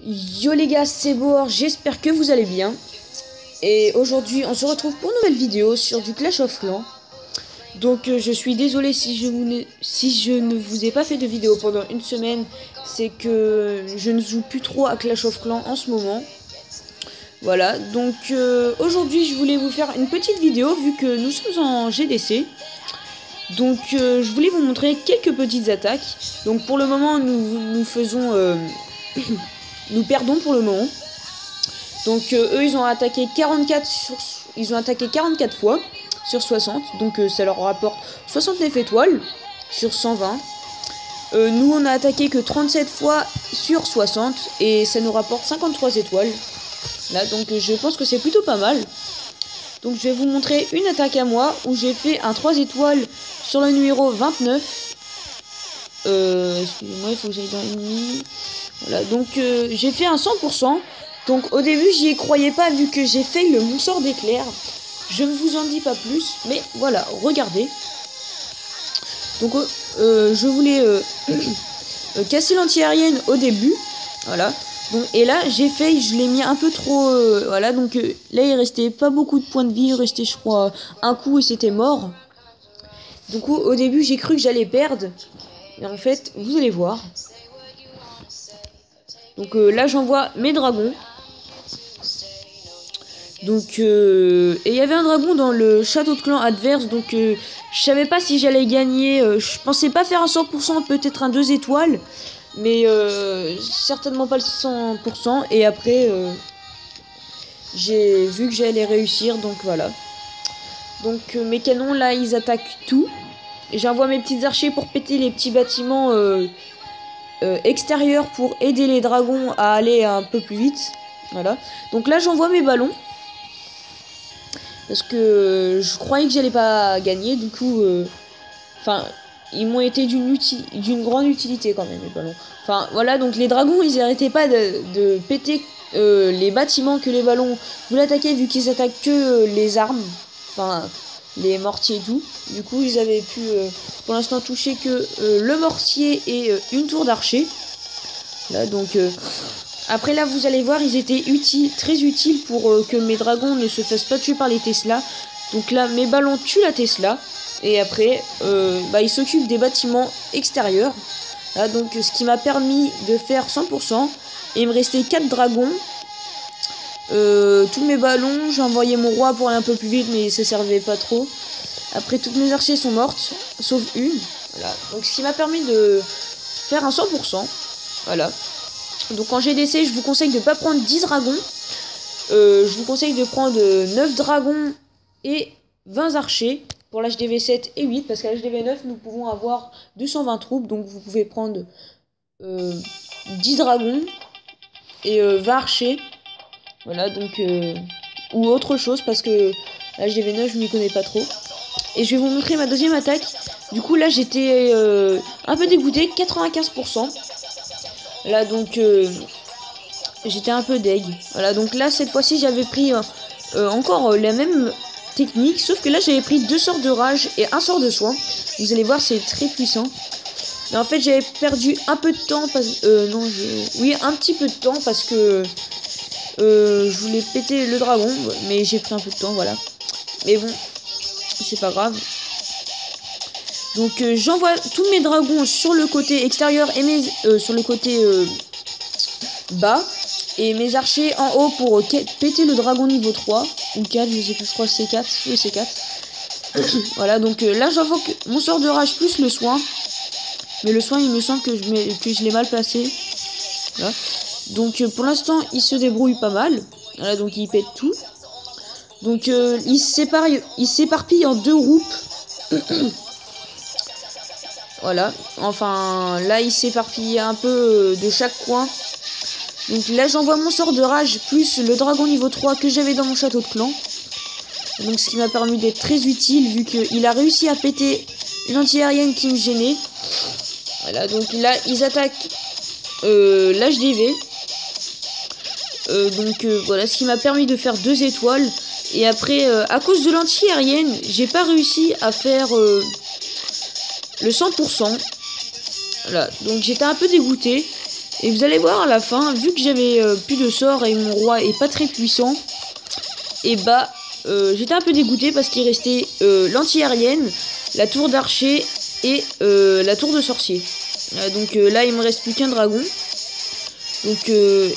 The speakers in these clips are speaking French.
Yo les gars, c'est Boar, j'espère que vous allez bien. Et aujourd'hui, on se retrouve pour une nouvelle vidéo sur du Clash of Clans. Donc je suis désolé si je ne vous ai pas fait de vidéo pendant une semaine. C'est que je ne joue plus trop à Clash of Clans en ce moment. Voilà, donc aujourd'hui je voulais vous faire une petite vidéo vu que nous sommes en GDC. Donc je voulais vous montrer quelques petites attaques. Donc pour le moment nous faisons... nous perdons pour le moment. Donc eux ils ont attaqué 44 fois sur 60. Donc ça leur rapporte 69 étoiles sur 120. Nous on a attaqué que 37 fois sur 60 et ça nous rapporte 53 étoiles. Là donc je pense que c'est plutôt pas mal. Donc je vais vous montrer une attaque à moi où j'ai fait un 3 étoiles sur le numéro 29. Excusez-moi, il faut que j'aille dans l'ennemi. Voilà, donc j'ai fait un 100%. Donc au début j'y croyais pas vu que j'ai fait le mon sort d'éclair. Je ne vous en dis pas plus, mais voilà, regardez. Donc je voulais casser l'anti-aérienne au début. Voilà. Donc, et là je l'ai mis un peu trop. Voilà, donc là il restait pas beaucoup de points de vie, il restait je crois un coup et c'était mort. Du coup au début j'ai cru que j'allais perdre. Et en fait, vous allez voir. Donc là j'envoie mes dragons. Donc et il y avait un dragon dans le château de clan adverse. Donc je savais pas si j'allais gagner. Je pensais pas faire un 100%, peut-être un 2 étoiles. Mais certainement pas le 100%. Et après j'ai vu que j'allais réussir. Donc voilà. Donc mes canons là ils attaquent tout. Et j'envoie mes petits archers pour péter les petits bâtiments extérieurs pour aider les dragons à aller un peu plus vite. Voilà. Donc là j'envoie mes ballons. Parce que je croyais que j'allais pas gagner. Du coup, enfin, ils m'ont été d'une grande utilité quand même les ballons. Enfin voilà, donc les dragons ils arrêtaient pas de péter les bâtiments que les ballons voulaient attaquer vu qu'ils attaquent que les armes. Enfin les mortiers et tout. Du coup ils avaient pu pour l'instant toucher que le mortier et une tour d'archer. Là donc après là vous allez voir ils étaient très utiles pour que mes dragons ne se fassent pas tuer par les Tesla. Donc là mes ballons tuent la Tesla. Et après ils s'occupent des bâtiments extérieurs. Là donc ce qui m'a permis de faire 100%. Et il me restait 4 dragons. Tous mes ballons, j'ai envoyé mon roi pour aller un peu plus vite mais ça servait pas trop. Après toutes mes archers sont mortes, sauf une. Voilà. Donc ce qui m'a permis de faire un 100%. Voilà. Donc en GDC je vous conseille de ne pas prendre 10 dragons. Je vous conseille de prendre 9 dragons et 20 archers pour l'HDV 7 et 8. Parce qu'à l'HDV 9 nous pouvons avoir 220 troupes. Donc vous pouvez prendre 10 dragons et 20 archers. Voilà, donc ou autre chose parce que là GV9 je m'y connais pas trop. Et je vais vous montrer ma deuxième attaque. Du coup là j'étais un peu dégoûté, 95%. Là donc j'étais un peu deg. Voilà, donc là cette fois-ci j'avais pris encore la même technique, sauf que là j'avais pris 2 sorts de rage et un sort de soin. Vous allez voir c'est très puissant. Mais en fait j'avais perdu un peu de temps oui un petit peu de temps parce que je voulais péter le dragon, mais j'ai pris un peu de temps, voilà. Mais bon, c'est pas grave. Donc j'envoie tous mes dragons sur le côté extérieur et sur le côté bas. Et mes archers en haut pour péter le dragon niveau 3. Ou 4, je sais plus, je crois que c'est 4. Oui, c'est 4. Voilà, donc là j'envoie mon sort de rage plus le soin. Mais le soin, il me semble que je l'ai mal placé. Voilà. Donc pour l'instant il se débrouille pas mal. Voilà, donc il pète tout. Donc il s'éparpille en 2 groupes. Voilà. Enfin là il s'éparpille un peu de chaque coin. Donc là j'envoie mon sort de rage plus le dragon niveau 3 que j'avais dans mon château de clan. Donc ce qui m'a permis d'être très utile vu qu'il a réussi à péter une anti-aérienne qui me gênait. Voilà, donc là ils attaquent l'HDV. Donc voilà ce qui m'a permis de faire 2 étoiles. Et après à cause de l'anti-aérienne j'ai pas réussi à faire le 100%. Voilà, donc j'étais un peu dégoûté. Et vous allez voir à la fin, vu que j'avais plus de sorts et mon roi est pas très puissant, et bah j'étais un peu dégoûté parce qu'il restait l'anti-aérienne, la tour d'archer et la tour de sorcier. Donc là il me reste plus qu'un dragon. Donc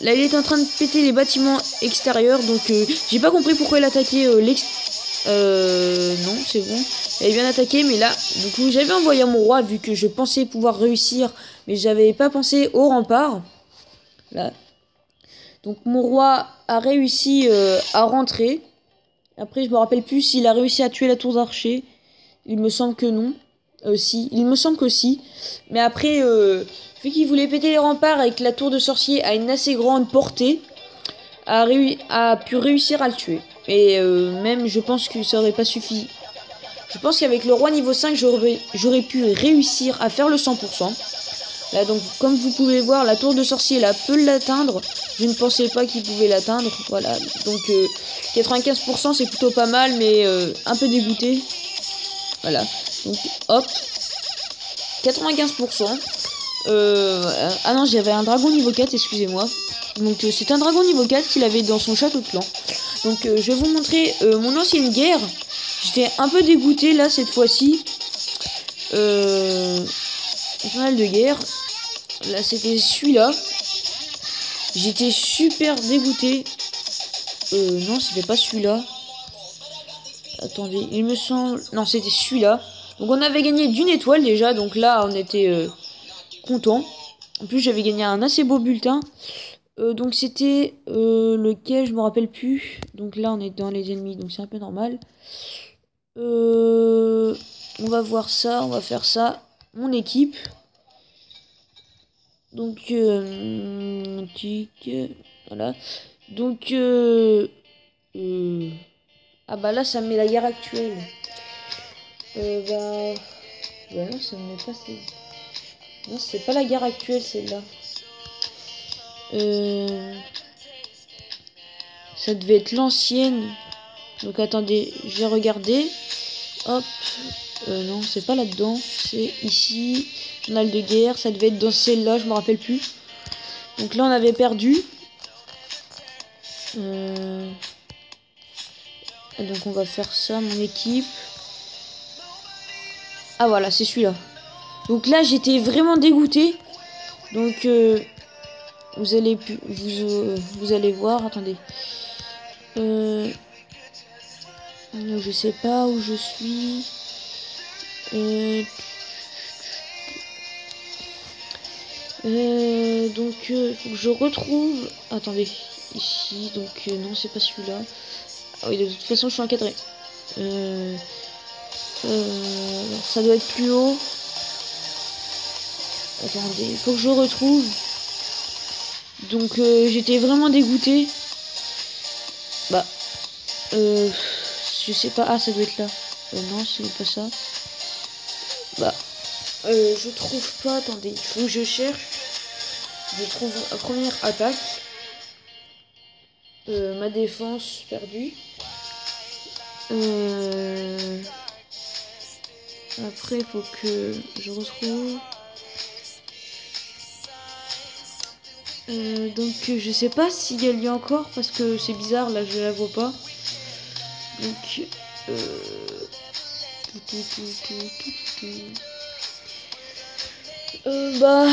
là il est en train de péter les bâtiments extérieurs. Donc j'ai pas compris pourquoi il attaquait non c'est bon. Il avait bien attaqué, mais là du coup j'avais envoyé mon roi vu que je pensais pouvoir réussir, mais j'avais pas pensé au rempart. Là. Donc mon roi a réussi à rentrer. Après je me rappelle plus s'il a réussi à tuer la tour d'archer. Il me semble que non. Si, il me semble que si. Mais après, vu qu'il voulait péter les remparts et que la tour de sorcier a une assez grande portée, a pu réussir à le tuer. Et même, je pense que ça aurait pas suffi. Je pense qu'avec le roi niveau 5, j'aurais pu réussir à faire le 100%. Là, donc, comme vous pouvez voir, la tour de sorcier, là, peut l'atteindre. Je ne pensais pas qu'il pouvait l'atteindre. Voilà, donc 95%, c'est plutôt pas mal, mais un peu dégoûté. Voilà, donc hop, 95%. Ah non, j'avais un dragon niveau 4, excusez-moi. Donc c'est un dragon niveau 4 qu'il avait dans son château de clan. Donc je vais vous montrer mon ancienne guerre. J'étais un peu dégoûté là cette fois-ci. Journal de guerre. Là c'était celui-là. J'étais super dégoûté. Non, c'était pas celui-là. Attendez, il me semble... Non, c'était celui-là. Donc on avait gagné d'une étoile déjà. Donc là, on était content. En plus, j'avais gagné un assez beau bulletin. Donc c'était lequel, je me rappelle plus. Donc là, on est dans les ennemis. Donc c'est un peu normal. On va voir ça. On va faire ça. Mon équipe. Donc, voilà. Donc, ah bah là, ça me met la guerre actuelle. Bah non, ça me met pas... Non, c'est pas la guerre actuelle, celle-là. Ça devait être l'ancienne. Donc, attendez, je vais regarder. Hop. Non, c'est pas là-dedans. C'est ici. Journal de guerre. Ça devait être dans celle-là, je me rappelle plus. Donc là, on avait perdu. Donc, on va faire ça, mon équipe. Ah, voilà, c'est celui-là. Donc là, j'étais vraiment dégoûté. Donc, vous allez voir. Attendez. Je sais pas où je suis. Donc, faut que je retrouve. Attendez. Ici. Donc, non, c'est pas celui-là. Ah oui, de toute façon, je suis encadré. Ça doit être plus haut. Attendez, il faut que je retrouve. Donc j'étais vraiment dégoûté. Bah je sais pas. Ah, ça doit être là. Non, c'est pas ça. Bah je trouve pas. Attendez, il faut que je cherche. Je trouve la première attaque. Ma défense perdue. Après, il faut que je retrouve. Donc je sais pas s'il y a lieu encore parce que c'est bizarre, là je la vois pas. Donc bah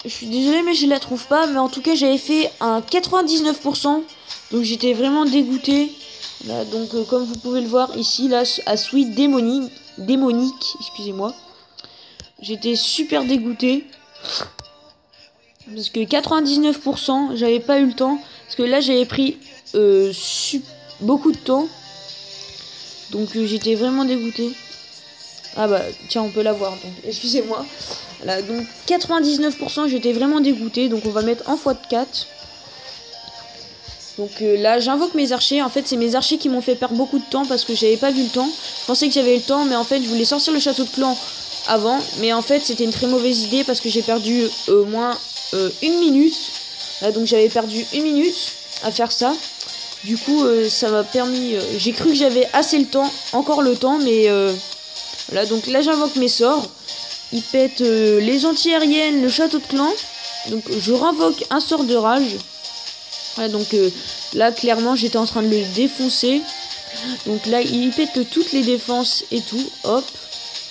je suis désolée mais je la trouve pas, mais en tout cas j'avais fait un 99%, donc j'étais vraiment dégoûté. Là, donc comme vous pouvez le voir ici, là à suite démonique, excusez-moi, j'étais super dégoûté. Parce que 99%, j'avais pas eu le temps. Parce que là, j'avais pris beaucoup de temps. Donc, j'étais vraiment dégoûté. Ah bah, tiens, on peut la voir. Donc, excusez-moi. Voilà, donc 99%, j'étais vraiment dégoûté. Donc, on va mettre en x4. Donc là, j'invoque mes archers. En fait, c'est mes archers qui m'ont fait perdre beaucoup de temps parce que j'avais pas vu le temps. Je pensais que j'avais le temps, mais en fait, je voulais sortir le château de clan avant. Mais en fait, c'était une très mauvaise idée parce que j'ai perdu au moins... 1 minute. Là, donc j'avais perdu 1 minute à faire ça. Du coup ça m'a permis, j'ai cru que j'avais assez le temps, encore le temps, mais voilà. Donc là j'invoque mes sorts. Ils pètent les anti-aériennes, le château de clan. Donc je renvoque un sort de rage. Voilà, donc là clairement j'étais en train de le défoncer. Donc là il pète toutes les défenses et tout. Hop,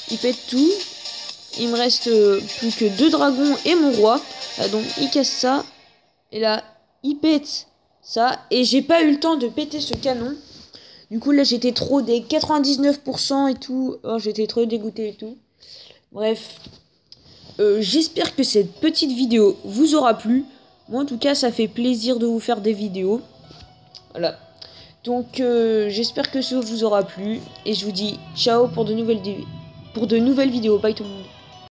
il pète tout. Il me reste plus que 2 dragons et mon roi. Là, donc il casse ça. Et là il pète ça. Et j'ai pas eu le temps de péter ce canon. Du coup là j'étais trop des 99% et tout. Oh, j'étais trop dégoûté et tout. Bref. J'espère que cette petite vidéo vous aura plu. Moi en tout cas ça fait plaisir de vous faire des vidéos. Voilà. Donc j'espère que ça vous aura plu. Et je vous dis ciao pour de nouvelles vidéos. Bye tout le monde.